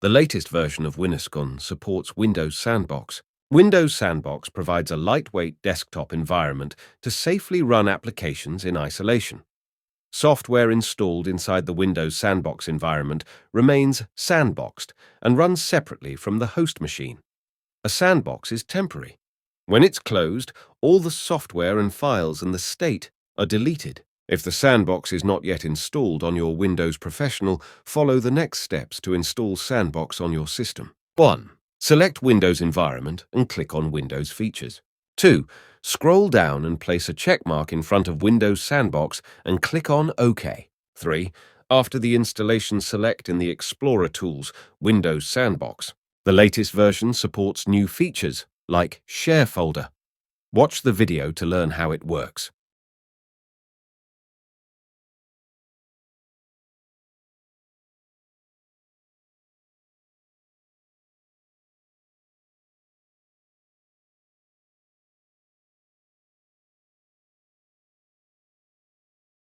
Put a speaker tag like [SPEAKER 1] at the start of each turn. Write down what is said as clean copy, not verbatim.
[SPEAKER 1] The latest version of Winuscon supports Windows SandBox. Windows SandBox provides a lightweight desktop environment to safely run applications in isolation. Software installed inside the Windows SandBox environment remains sandboxed and runs separately from the host machine. A sandbox is temporary. When it's closed, all the software and files and the state are deleted. If the sandbox is not yet installed on your Windows Professional, follow the next steps to install Sandbox on your system. 1. Select Windows Environment and click on Windows Features. 2. Scroll down and place a checkmark in front of Windows Sandbox and click on OK. 3. After the installation, select in the Explorer tools Windows Sandbox. The latest version supports new features like Share Folder. Watch the video to learn how it works.